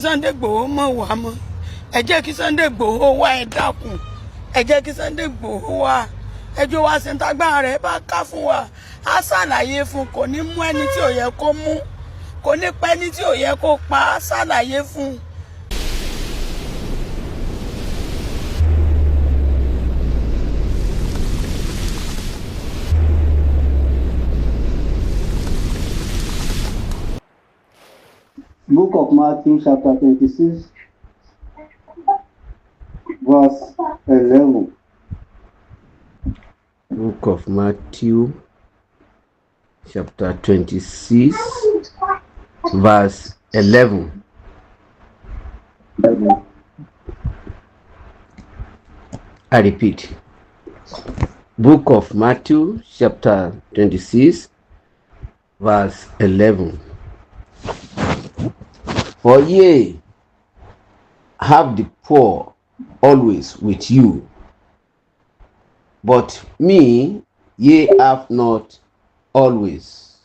Sunday Igboho mọ̀ wá mọ́. Ẹ jẹ́ kí Sunday Igboho wá, ẹ dákun. Ẹ jẹ́ kí Sunday Igboho wá. Ẹjọ́ wa ṣe ń tagbára rẹ̀ bá ká fún wa. Á ṣàlàyé fún, kò ní mú ẹni tí ò yẹ kó mú. Kò ní pẹ́ ẹni tí ò yẹ kó pa. Á ṣàlàyé fún. Book of Matthew, chapter 26, verse 11. Book of Matthew, chapter 26, verse 11. I repeat. Book of Matthew, chapter 26, verse 11. For ye have the poor always with you, but me ye have not always.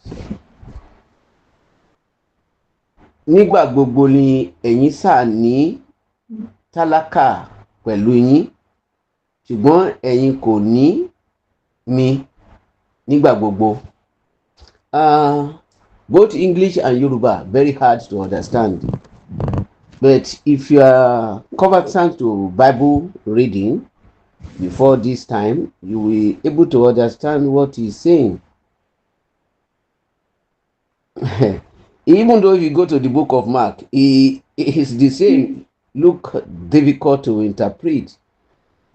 Nígbà gbogbo ni ẹ̀yin sáà ní tálákà pẹ̀lú yín, ṣùgbọ́n ẹ̀yin kò ní mi nígbà gbogbo. Both English and Yoruba very hard to understand. But if you are conversant to Bible reading before this time, you will be able to understand what he's saying. Even though if you go to the book of Mark, it is the same, look difficult to interpret.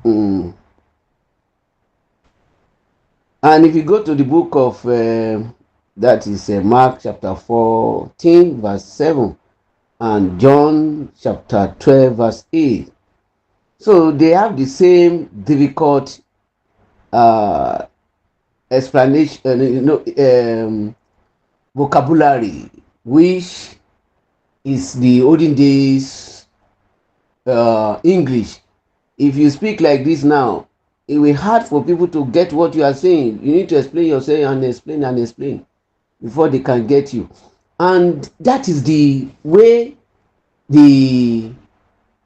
And if you go to the book of that is Mark chapter 14 verse 7 and John chapter 12 verse 8. So they have the same difficult explanation, vocabulary, which is the olden days English. If you speak like this now, it will be hard for people to get what you are saying. You need to explain yourself and explain before they can get you. And that is the way the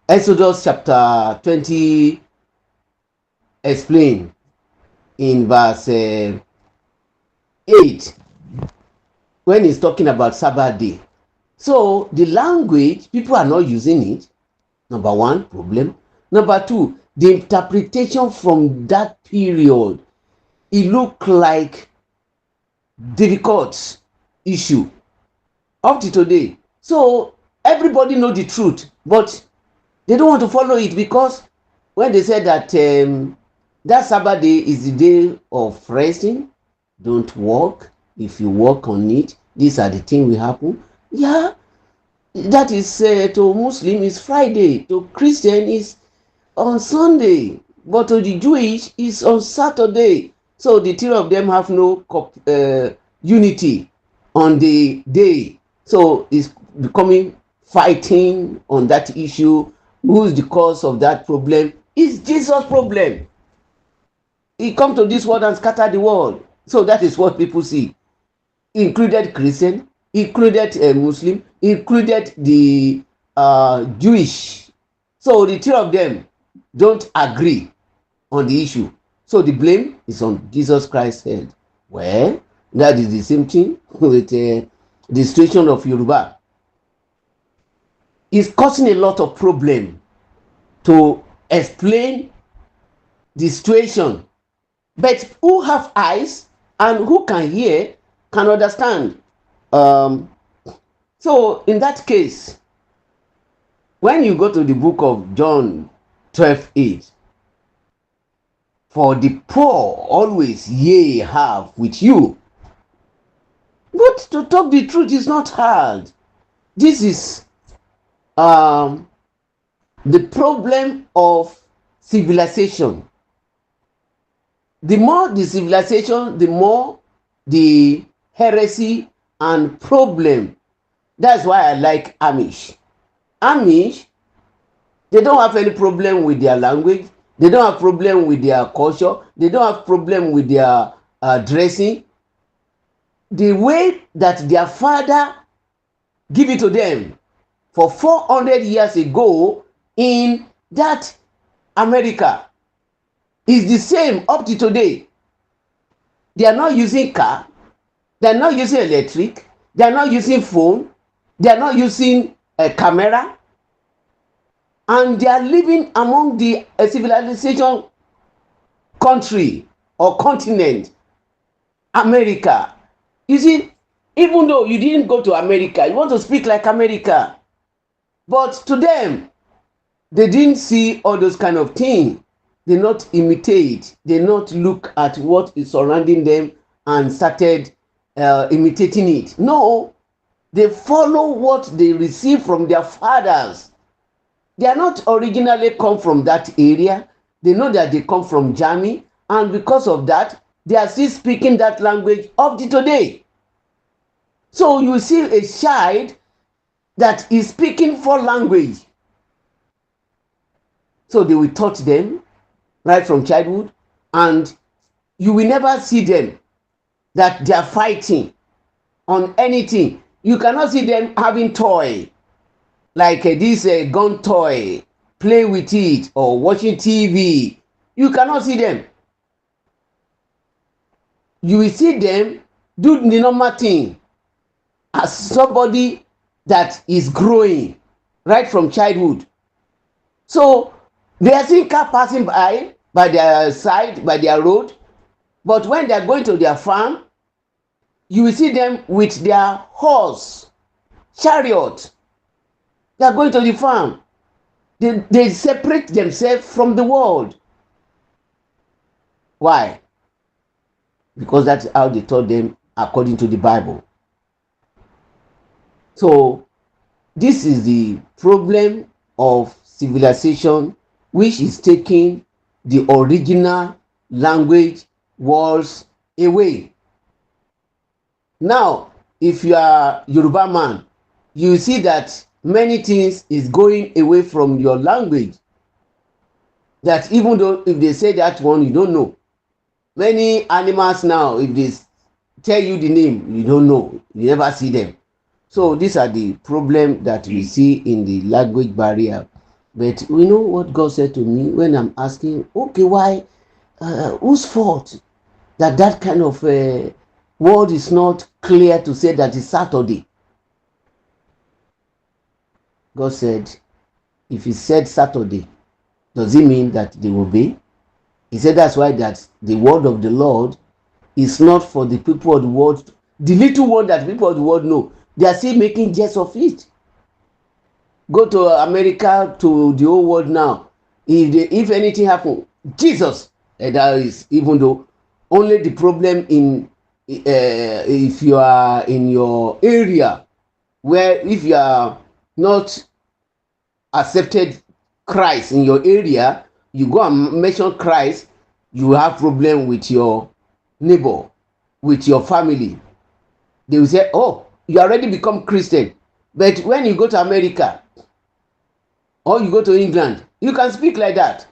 Exodus chapter 20 explain in verse 8 when he's talking about Sabbath day. So the language, people are not using it. Number one, problem. Number two, the interpretation from that period, it looked like difficult issue up to today. So everybody know the truth, but they don't want to follow it, because when they said that that Sabbath day is the day of resting, don't work. If you work on it, these are the things will happen. Yeah, that is to Muslim is Friday, to Christian is on Sunday, but to the Jewish is on Saturday. So the three of them have no unity on the day. So it's becoming fighting on that issue. Who is the cause of that problem? It's Jesus' problem. He come to this world and scatter the world. So that is what people see. Included Christian, included Muslim, included the Jewish. So the three of them don't agree on the issue. So the blame is on Jesus Christ's head. Well, that is the same thing with the situation of Yorùbá. It's causing a lot of problem to explain the situation. But who have eyes and who can hear can understand. So in that case, when you go to the book of John 12:8, for the poor always ye have with you. But to talk the truth is not hard. This is the problem of civilization. The more the civilization, the more the heresy and problem. That's why I like Amish. Amish, they don't have any problem with their language. They don't have problem with their culture. They don't have problem with their dressing. The way that their father give it to them, for 400 years ago in that America is the same up to today. They are not using car, they are not using electric, they are not using phone, they are not using a camera, and they are living among the civilization country or continent, America. You see, even though you didn't go to America, you want to speak like America, but to them, they didn't see all those kind of things. They not imitate, they not look at what is surrounding them and started imitating it. No, they follow what they receive from their fathers. They are not originally come from that area. They know that they come from Germany, and because of that, they are still speaking that language up to today. So you see a child that is speaking 4 languages. So they will taught them right from childhood, and you will never see them that they are fighting on anything. You cannot see them having toy like this gun toy, play with it, or watching TV. You cannot see them. You will see them do the normal thing as somebody that is growing right from childhood. So they are seeing car passing by their side, by their road, but when they are going to their farm, you will see them with their horse, chariot. They are going to the farm. They separate themselves from the world. Why? Because that's how they taught them according to the Bible. So this is the problem of civilization, which is taking the original language words away. Now, if you are Yoruba man, you see that many things is going away from your language. That even though if they say that one, you don't know. Many animals now, if they tell you the name, you don't know. You never see them. So these are the problem that we see in the language barrier. But we know what God said to me when I'm asking, okay, why, whose fault that kind of word is not clear to say that it's Saturday? God said, if he said Saturday, does it mean that they will obey? He said that's why that the word of the Lord is not for the people of the world. The little word that people of the world know, they are still making jest of it. Go to America, to the whole world now. If anything happen, Jesus, that is, even though only the problem in if you are in your area, where if you are not accepted Christ in your area, you go and mention Christ, you have problem with your neighbor, with your family. They will say, oh, you already become Christian. But when you go to America or you go to England, you can speak like that.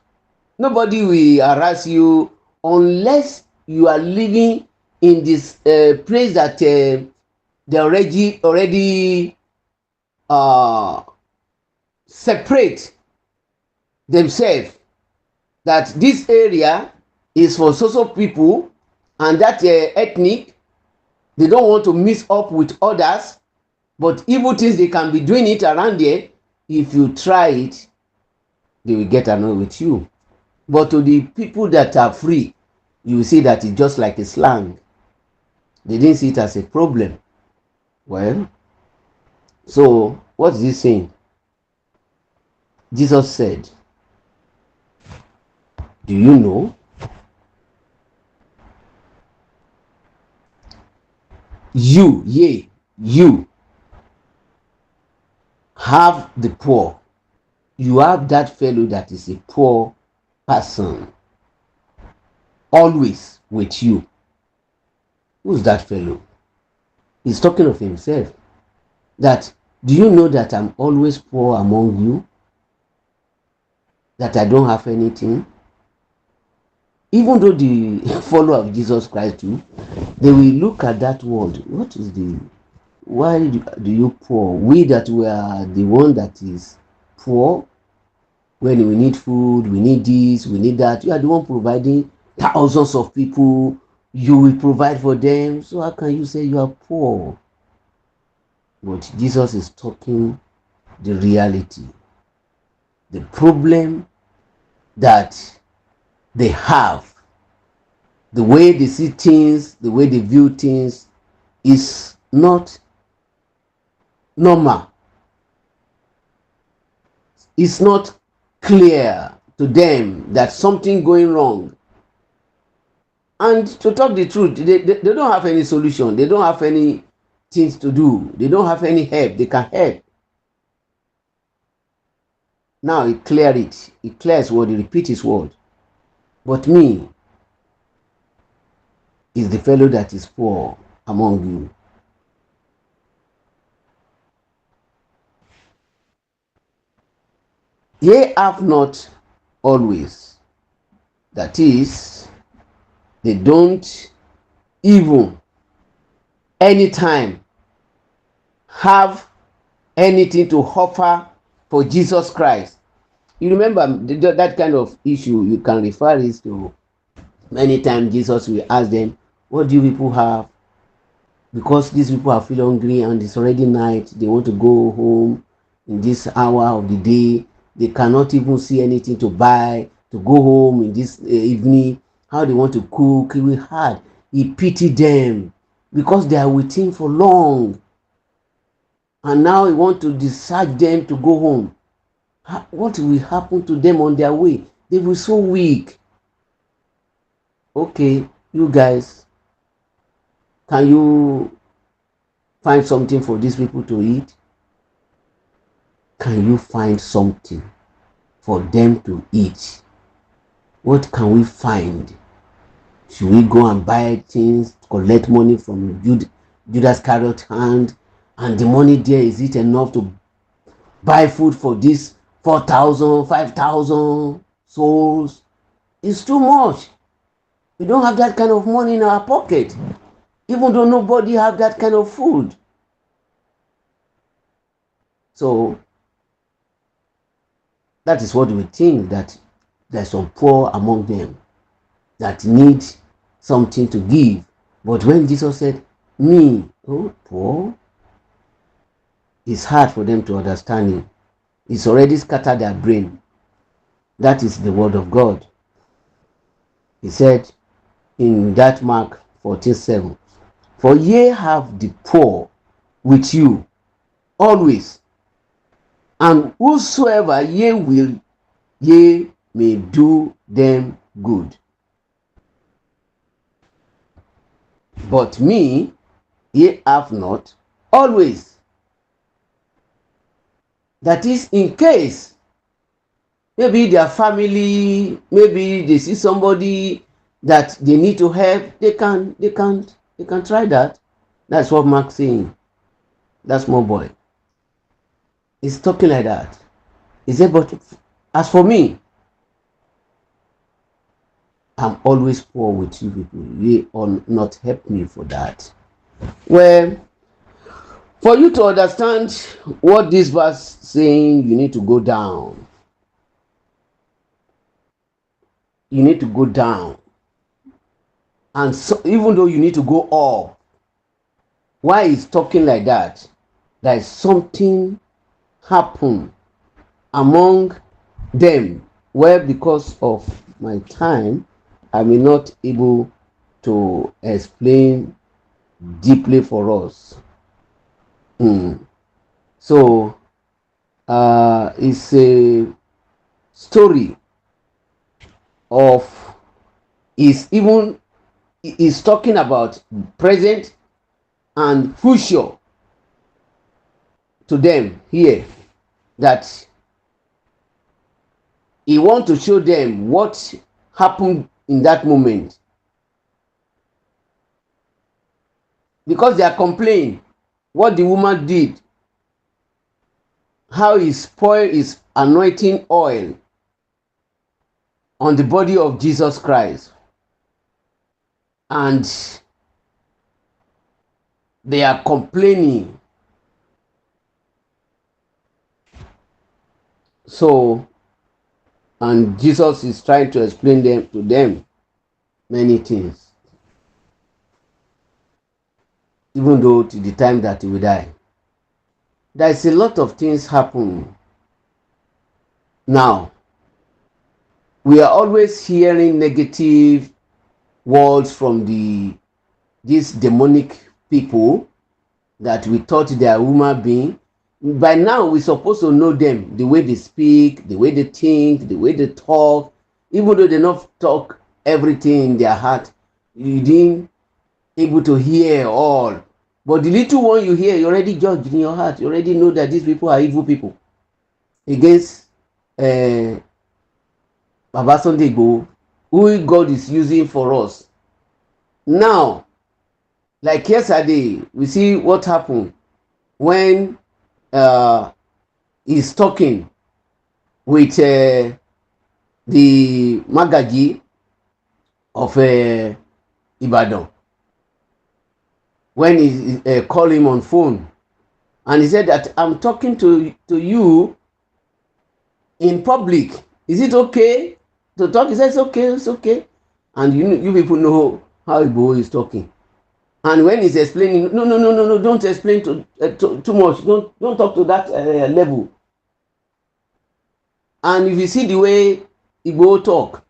Nobody will harass you unless you are living in this place that they already separate themselves, that this area is for so people, and that ethnic, they don't want to mix up with others, but evil things they can be doing it around there. If you try it, they will get annoyed with you. But to the people that are free, you will see that it's just like a slang. They didn't see it as a problem. Well, so what is he saying? Jesus said, do you know you have the poor. You have that fellow that is a poor person always with you. Who's that fellow? He's talking of himself. That, do you know that I'm always poor among you? That I don't have anything? Even though the follower of Jesus Christ too, they will look at that word. What is the why do you poor? We that were the one that is poor, when we need food, we need this, we need that. You are the one providing thousands of people. You will provide for them. So how can you say you are poor? But Jesus is talking the reality. The problem that they have, the way they see things, the way they view things is not normal. It's not clear to them that something going wrong. And to talk the truth, they don't have any solution. They don't have any things to do. They don't have any help. They can help. Now he cleared it. He clears word. He repeats his word. But me is the fellow that is poor among you. Ye have not always. That is, they don't even anytime have anything to offer for Jesus Christ. You remember that kind of issue, you can refer it to many times Jesus will ask them, what do you people have? Because these people are feeling hungry and it's already night, they want to go home in this hour of the day. They cannot even see anything to buy, to go home in this evening. How they want to cook, it will hard. He pitied them because they are with him for long. And now he want to decide them to go home. What will happen to them on their way? They will be so weak. Okay, you guys, can you find something for these people to eat? Can you find something for them to eat? What can we find? Should we go and buy things, collect money from Judas Iscariot's hand? And the money there, is it enough to buy food for this 4,000, 5,000 souls? It's too much. We don't have that kind of money in our pocket, even though nobody have that kind of food. So that is what we think, that there's some poor among them that need something to give. But when Jesus said, me, oh, poor, it's hard for them to understand it. It's already scattered their brain. That is the word of God. He said in that Mark 14:7, for ye have the poor with you always, and whosoever ye will, ye may do them good. But me ye have not always. That is, in case maybe their family, maybe they see somebody that they need to help, they can try that. That's what Mark's saying. That small boy is talking like that. He said, but as for me, I'm always poor with you people. You will not help me for that. Well, for you to understand what this verse saying, you need to go down. You need to go down. And so, even though you need to go up, why he's talking like that? There is something happen among them, where because of my time, I may not able to explain deeply for us. So it's a story of, is talking about present and future to them here, that he want to show them what happened in that moment, because they are complaining what the woman did, how he spoiled his anointing oil on the body of Jesus Christ. And they are complaining. So, and Jesus is trying to explain to them many things, even though to the time that he will die. There's a lot of things happen now. We are always hearing negative words from these demonic people that we thought they are human beings. By now, we're supposed to know them, the way they speak, the way they think, the way they talk. Even though they not talk everything in their heart, you didn't able to hear all. But the little one you hear, you already judge in your heart. You already know that these people are evil people. Against Baba Sunday Igboho, who God is using for us. Now, like yesterday, we see what happened when he's talking with the Magaji of Ibadan. When he called him on phone, and he said that I'm talking to you in public. Is it okay to talk? He said it's okay, it's okay. And you people know how Igboho is talking. And when he's explaining, no, don't explain too much. Don't talk to that level. And if you see the way Igboho talk,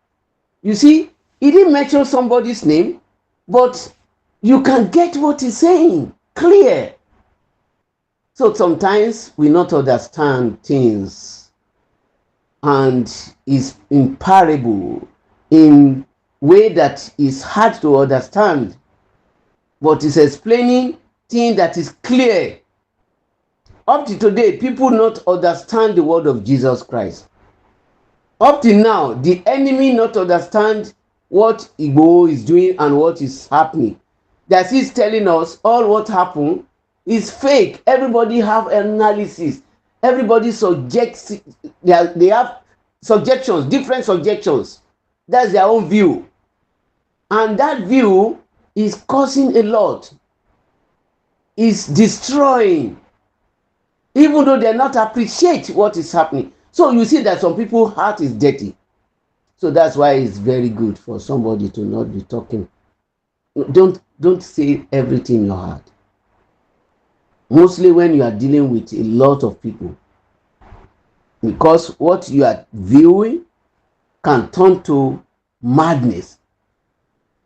you see, he didn't mention somebody's name, but you can get what he's saying clear. So sometimes we not understand things, and it's in parable, in way that is hard to understand, but it's explaining things that is clear. Up to today, people not understand the word of Jesus Christ. Up till now, the enemy not understand what Igboho is doing and what is happening. That he's telling us all what happened is fake. Everybody have analysis. Everybody subjects. They have subjections, different subjections. That's their own view. And that view is causing a lot. It's destroying. Even though they not appreciate what is happening. So you see that some people's heart is dirty. So that's why it's very good for somebody to not be talking. Don't say everything in your heart. Mostly when you are dealing with a lot of people. Because what you are viewing can turn to madness,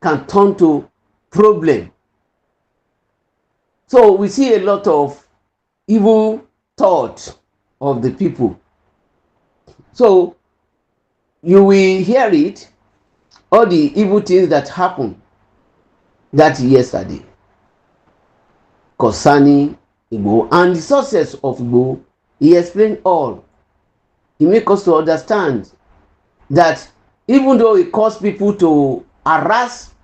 can turn to problem. So we see a lot of evil thoughts of the people. So you will hear it, all the evil things that happened that yesterday concerning Igboho and the success of Igboho. He explained all. He make us to understand that even though it caused people to harass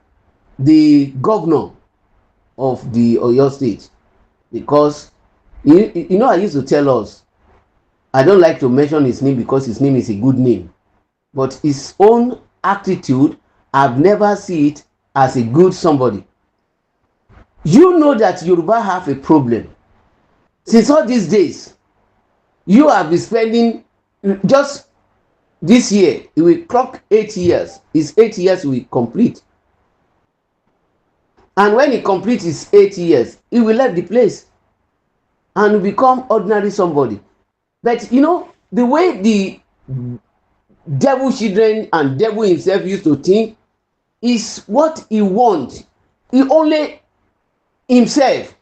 the governor of the Oyo State, because you know, I used to tell us, I don't like to mention his name because his name is a good name, but his own attitude, I've never seen it as a good somebody. You know that Yoruba have a problem. Since all these days, you have been spending, just this year, it will clock 8 years. It's 8 years will complete. And when it completes his 8 years, he will leave the place and become ordinary somebody. But you know, the way the devil children and devil himself used to think is what he wants. He only himself.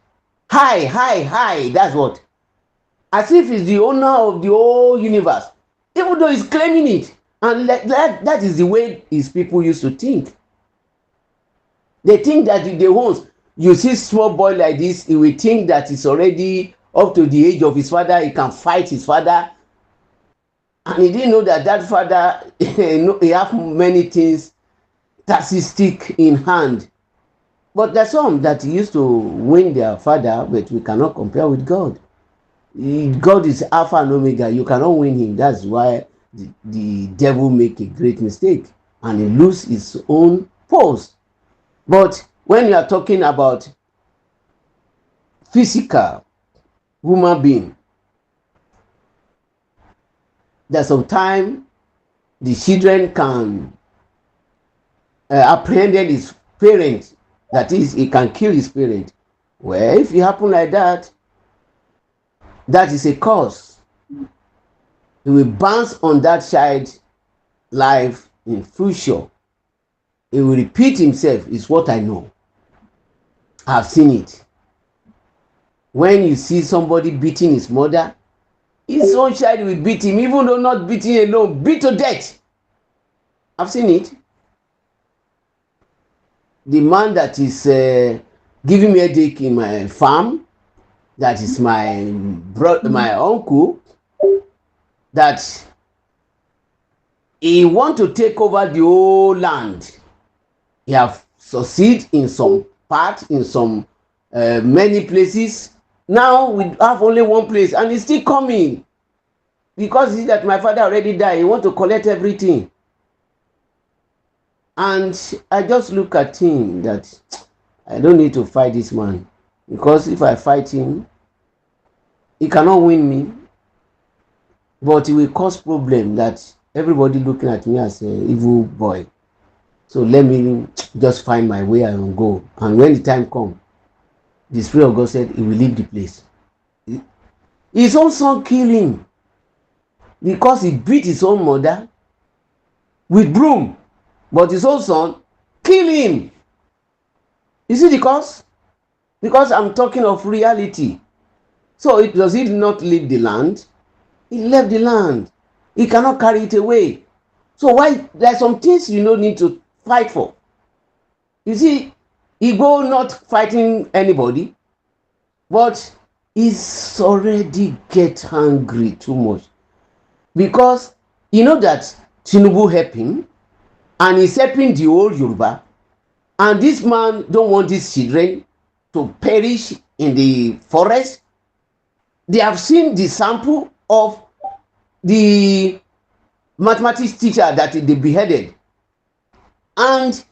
High. That's what. As if he's the owner of the whole universe. Even though he's claiming it. And that is the way his people used to think. They think that if they want, you see small boy like this, he will think that he's already up to the age of his father, he can fight his father. And he didn't know that father, he have many things statistic in hand. But there's some that used to win their father, but we cannot compare with God. God is Alpha and Omega. You cannot win him. That's why the devil make a great mistake and he lose his own post. But when you are talking about physical human being, that sometimes the children can apprehend his parents, that is, he can kill his parent. Well, if it happen like that, that is a cause. He will bounce on that child's life in future. He will repeat himself, is what I know. I've seen it. When you see somebody beating his mother, his own child will beat him, even though not beating alone, beat to death. I've seen it. The man that is giving me a headache in my farm, that is my brother, my uncle, that he want to take over the whole land. He have succeeded in some part, in some many places. Now we have only one place, and he's still coming because he that my father already died. He want to collect everything. And I just look at him that I don't need to fight this man, because if I fight him, he cannot win me, but it will cause problem that everybody looking at me as an evil boy. So let me just find my way and go. And when the time comes, the Spirit of God said he will leave the place. His own son killed him because he beat his own mother with broom. But his own son killed him. You see the cause? Because I'm talking of reality. So does he not leave the land? He left the land. He cannot carry it away. So why there are some things you don't need to fight for. You see, he go not fighting anybody, but he's already get angry too much. Because you know that Tinubu helped him, and he's helping the whole Yorùbá. And this man don't want his children to perish in the forest. They have seen the sample of the mathematics teacher that they beheaded. And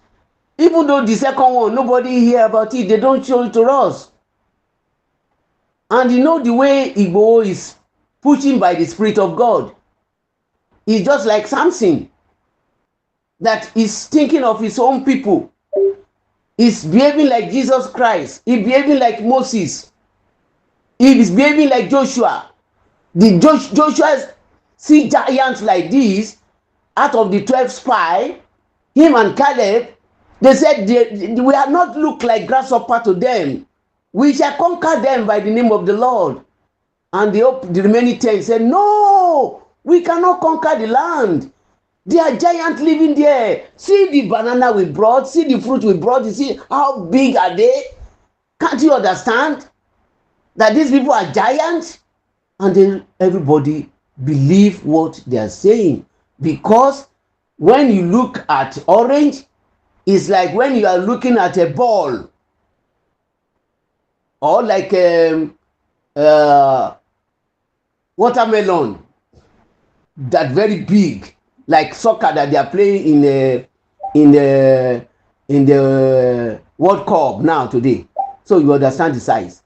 even though the second one, nobody hear about it, they don't show it to us. And you know the way Igbo is pushing by the Spirit of God. He's just like Samson, that is thinking of his own people. He's behaving like Jesus Christ. He's behaving like Moses. He's behaving like Joshua. Joshua see giants like this. Out of the 12 spies, him and Caleb, they said we are not look like grasshopper to them. We shall conquer them by the name of the Lord. And the remaining 10 said, no, we cannot conquer the land. There are giants living there. See the banana we brought. See the fruit we brought. You see how big are they? Can't you understand that these people are giants? And then everybody believe what they are saying. Because when you look at orange, it's like when you are looking at a ball. Or like watermelon. That very big. Like soccer that they are playing in the World Cup now today. So you understand the size.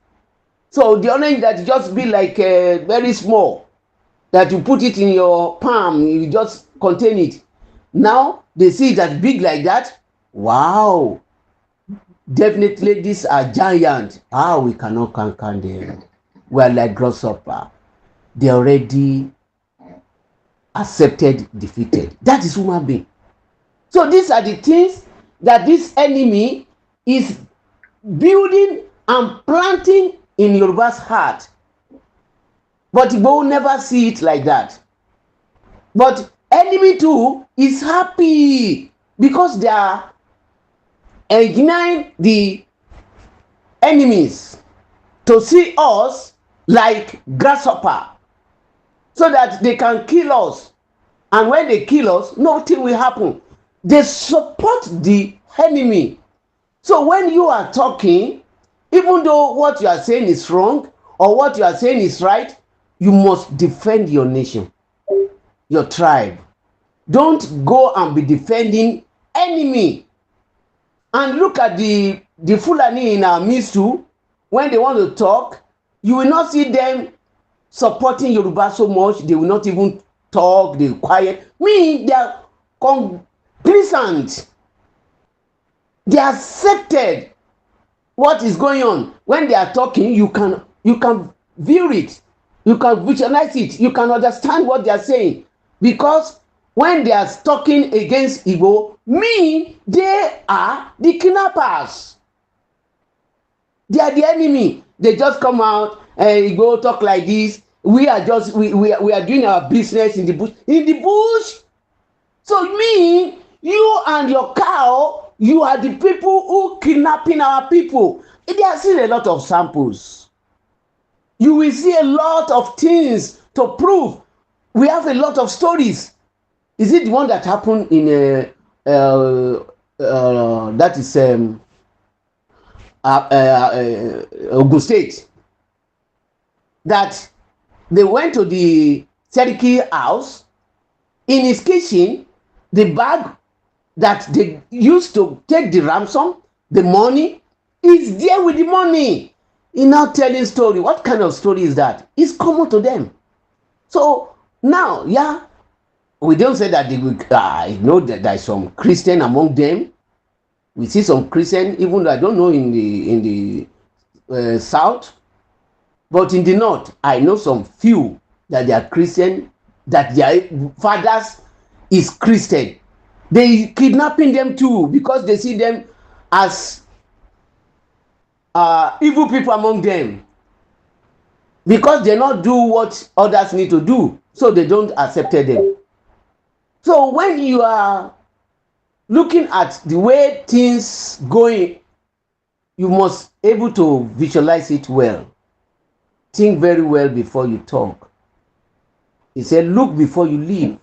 So the orange that just be like very small, that you put it in your palm, you just contain it. Now they see that big like that. Wow, definitely these are giants. We cannot conquer them. We are like grasshopper. They already accepted, defeated. That is human being. So these are the things that this enemy is building and planting in Yoruba's heart. But we will never see it like that. But enemy too is happy because they are ignoring the enemies to see us like grasshopper, so that they can kill us. And when they kill us, nothing will happen. They support the enemy. So when you are talking, even though what you are saying is wrong or what you are saying is right, you must defend your nation, your tribe. Don't go and be defending enemy. And look at the Fúlàní in our midst too. when they want to talk, you will not see them supporting Yoruba so much. They will not even talk. They quiet. Me, they are complacent. They accepted what is going on. When they are talking, you can view it, you can visualize it, you can understand what they are saying. Because when they are talking against Igbo, they are the kidnappers. They are the enemy. They just come out and Igbo talk like this. We are just we are doing our business in the bush. In the bush. So you and your cow, you are the people who kidnapping our people. There are still a lot of samples. You will see a lot of things to prove. We have a lot of stories. Is it the one that happened in that is Ogun State? That they went to the Seriki house. In his kitchen, the bag that they used to take the ransom, the money, is there with the money. He's now telling story. What kind of story is that? It's common to them. So now, yeah, we don't say that they will. I know that there is some Christian among them. We see some Christian, even though I don't know in the south, but in the north, I know some few that they are Christian, that their fathers is Christian. They kidnapping them too because they see them as evil people among them, because they not do what others need to do, so they don't accept them. So when you are looking at the way things going, you must able to visualize it well. Think very well before you talk. He said, look before you leave.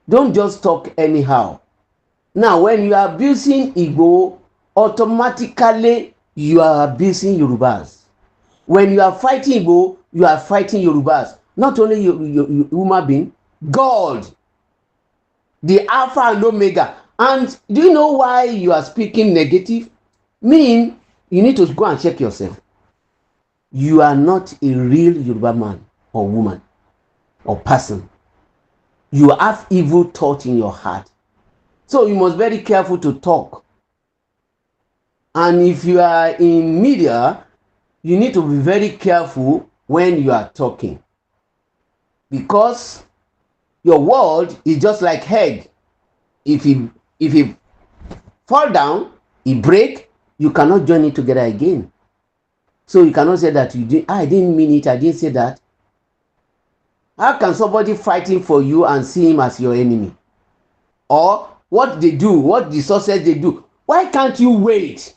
Don't just talk anyhow. Now, when you are abusing Igbo, automatically you are abusing Yorubas. When you are fighting Igbo, you are fighting Yorubas. Not only you human being, God, the Alpha and Omega. And do you know why you are speaking negative? You need to go and check yourself. You are not a real Yoruba man or woman or person. You have evil thought in your heart. So you must be very careful to talk. And if you are in media, you need to be very careful when you are talking. Because your word is just like egg. If it fall down, it break, you cannot join it together again. So you cannot say that I didn't mean it, I didn't say that. How can somebody fighting for you and see him as your enemy? Or what they do, what the success they do. Why can't you wait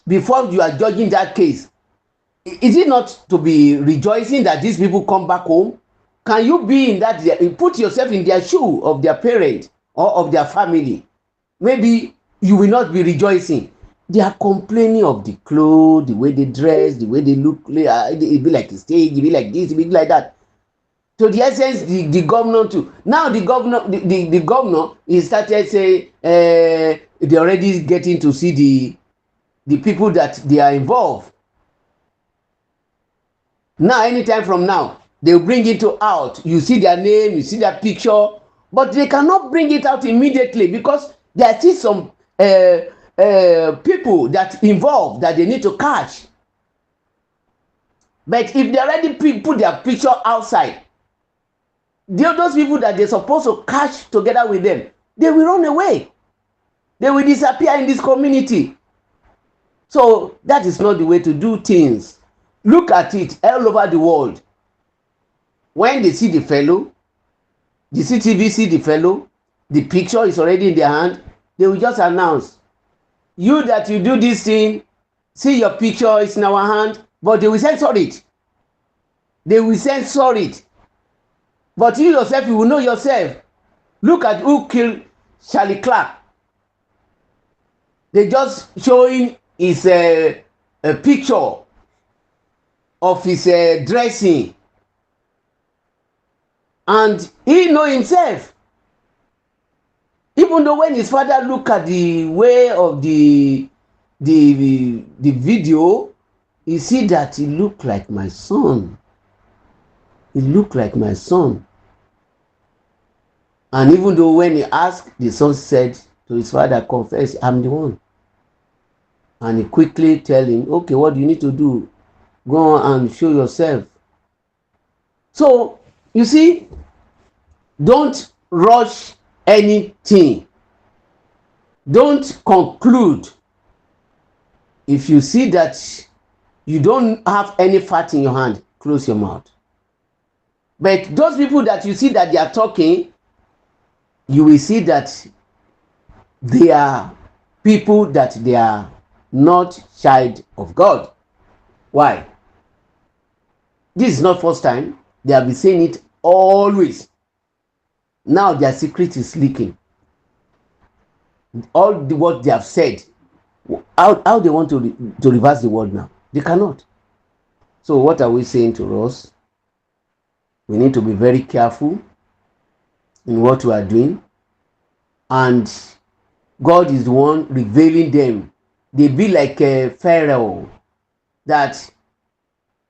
before you are judging that case? Is it not to be rejoicing that these people come back home? Can you be in that, put yourself in their shoe of their parent or of their family? Maybe you will not be rejoicing. They are complaining of the clothes, the way they dress, the way they look. It be like a stage, it be like this, it be like that. To the essence, the governor too. Now the governor, he started saying they're already getting to see the people that they are involved. Now, anytime from now, they'll bring it out. You see their name, you see their picture, but they cannot bring it out immediately because there are still some people that involved that they need to catch. But if they already put their picture outside, those people that they're supposed to catch together with them, they will run away. They will disappear in this community. So that is not the way to do things. Look at it all over the world. When they see the fellow, the CTV see the fellow, the picture is already in their hand, they will just announce, you that you do this thing, see your picture is in our hand, but they will censor it. They will censor it. But you yourself, you will know yourself. Look at who killed Charlie Clark. They just showing his a picture of his dressing. And he know himself. Even though when his father look at the way of the video, he see that he look like my son. He look like my son. And even though when he asked, the son said to his father, confess, I'm the one. And he quickly tell him, okay, what do you need to do? Go on and show yourself. So, you see, don't rush anything. Don't conclude. If you see that you don't have any fat in your hand, close your mouth. But those people that you see that they are talking, you will see that they are people that they are not child of God. Why? This is not first time. They have been saying it always. Now their secret is leaking. All what they have said, how they want to reverse the world now? They cannot. So what are we saying to us? We need to be very careful in what we are doing. And God is the one revealing them. They be like a Pharaoh that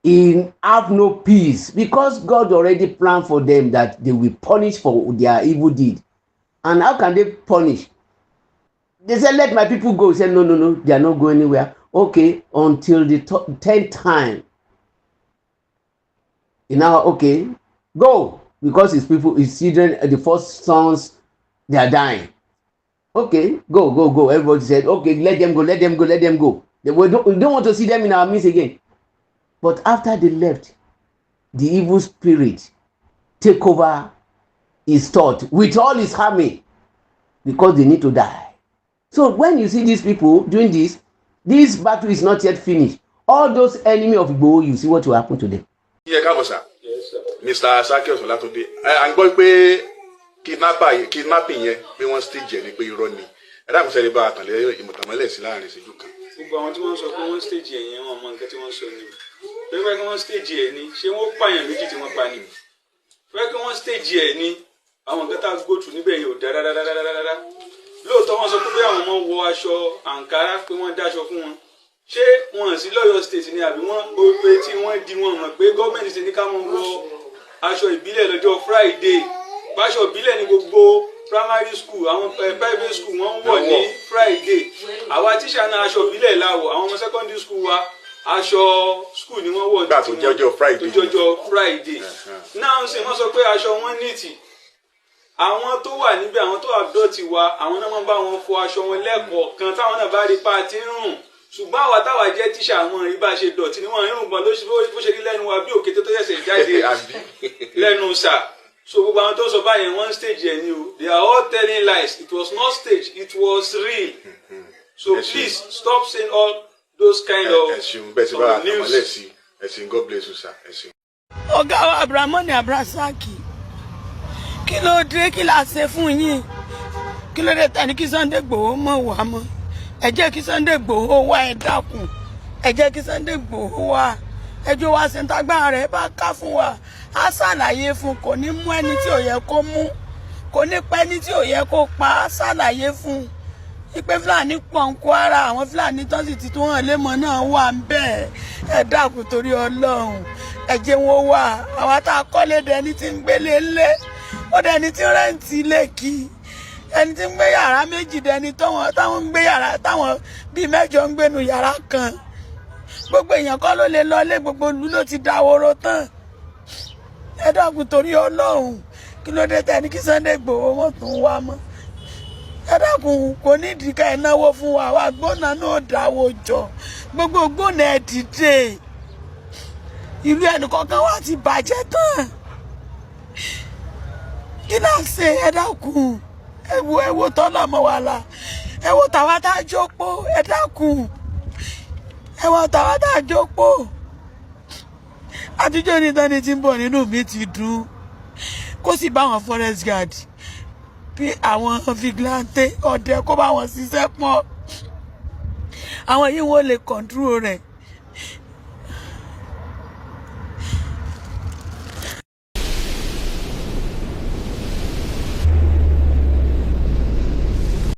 he have no peace because God already planned for them that they will punish for their evil deed. And how can they punish? They said, let my people go. He said, no, they are not going anywhere. Okay, until the 10th time. Now, okay, go. Because his people, his children, the first sons, they are dying. Okay, go. Everybody said, okay, let them go. We don't want to see them in our midst again. But after they left, the evil spirit take over his thought with all his army because they need to die. So when you see these people doing this battle is not yet finished. All those enemy of Igboho, you see what will happen to them. Yeah, Kabosa. Yes, sir. Mr. Sakios Olatunde. I'm going to kidnapping yẹn pé wọ́n stage ẹ̀ ní pé irọ́ ni. Ẹ dákun sẹ́ni bá àtàlẹ́ ìmọ̀tàmọ́lẹ̀ sí láàrin ìṣẹ́jú kan. Gbogbo àwọn tí wọ́n sọ pé wọ́n stage ẹ̀ yẹn wọ́n mọ nǹkan tí wọ́n sọ ni. Pé kí wọ́n stage ẹ̀ ni ṣé wọ́n pààyàn méjì tí wọ́n pa ni. Pé kí wọ́n stage ẹ̀ ni àwọn nǹkan tá a go through níbẹ̀ yẹn ò dáadáa. Lóòótọ́ wọ́n sọ pé àwọn ọmọ wọ aṣọ àǹkárá pé wọ́n dáṣọ fún wọn. Ṣé wọn sí lọ́yọ̀ state ni àbí wọ́n pé tí wọ́n di wọn mọ̀ pé gọ́ọ̀mẹ̀ntì ti ní ká mọ̀ wọ aṣọ ìbílẹ̀ lọ́jọ́ Friday. Báṣọ ìbílẹ̀ ní gbogbo primary school àwọn private school wọ́n wọ̀ ní Friday. Àwa tíṣà náà aṣọ ìbílẹ̀ láwọ̀ àwọn ọmọ secondary school wa aṣọ school ni wọ́n wọ̀ tó jọjọ Friday. Náà ń sè wọ́n sọ pé aṣọ wọn nìtì. Àwọn tó wà níbẹ̀ àwọn tó àdọ́tì wa àwọn náà máa bá wọn fọ aṣọ wọn lẹ́ẹ̀kọ̀ọ̀kan táwọn náà bá rí pa àti rùn. Ṣùgbọ́n àwa táwa jẹ́ tíṣà àwọn rí bá ṣe dọ̀tí ni wọ́n rírun bọ̀ bó ṣe rí lẹ́nu wa bí òkété tó yẹ̀sẹ̀ jáde lẹ́nu sà. So gbogbo àwọn tó sọ báyẹn wọ́n stage ẹ̀ ni o. They are all telling lies. It was not staged. It was real. So please stop saying all those kind of news. God bless you, sir. Ọ̀gá wa Abrahamani Abrasaki. Kí ló dé kí la ṣe fún yín? Kí ló dé tani kí Sunday Igboho mọ̀ wá mọ́? Ẹ jẹ́ kí Sunday Igboho wá ẹ dákun. Ẹ jẹ́ kí Sunday Igboho wá. Ẹjọ́ wa ṣe ń tagbára rẹ̀ bá ká fún wa. A ṣàlàyé fún kò ní mú ẹni tí ò yẹ kó mú. Kò ní pẹ́ ẹni tí ò yẹ kó pa. A ṣàlàyé fún. Ìpè Fúlàní pọ̀ ń Kwara. Àwọn Fúlàní tó sì ti tún hàn lémọ̀ náà wà ń bẹ̀. Ẹ dákun torí Ọlọ́run. Ẹ jẹ́ wọn wá. Àwa tá a kọ́lé dẹni tí ń gbélé ńlé. Ó dẹni tí ń rẹ́ǹtì ilé kí. Ẹni tí ń gbé yàrá méjì dẹni táwọn ń gbé yàrá táwọn bíi mẹ́jọ ń gbénu yàrá kan. Gbogbo èèyàn kọ́ ló lè lọlé gbogbo ìlú ló ti dáwóró tán. Ẹ dákun torí Ọlọ́run kí ló dé tẹ́ni kí Sunday Igboho wọ́n tún wá mọ́. Ẹ dákun kò nídìí ká ẹ náwó fún wa wá gbóná náà dáwó jọ gbogbo gbóná ẹ dìde ìlú ẹnì kọ̀ọ̀kan wá ti bàjẹ́ tán. Kí náà ṣe ẹ dákun ẹ wo tọ́lọ̀ mọ́ wa la ẹ wo tàwa tá a jókòó ẹ dákun ẹ wo tàwa tá a jókòó. Àtijọ́ ní tani tí ń bọ̀ nínú mi ti dùn kó sì bá wọn forest guard bí àwọn vigilante ọdẹ kó bá wọn ṣiṣẹ́ pọ̀ àwọn yìí wọ́n lè control rẹ̀.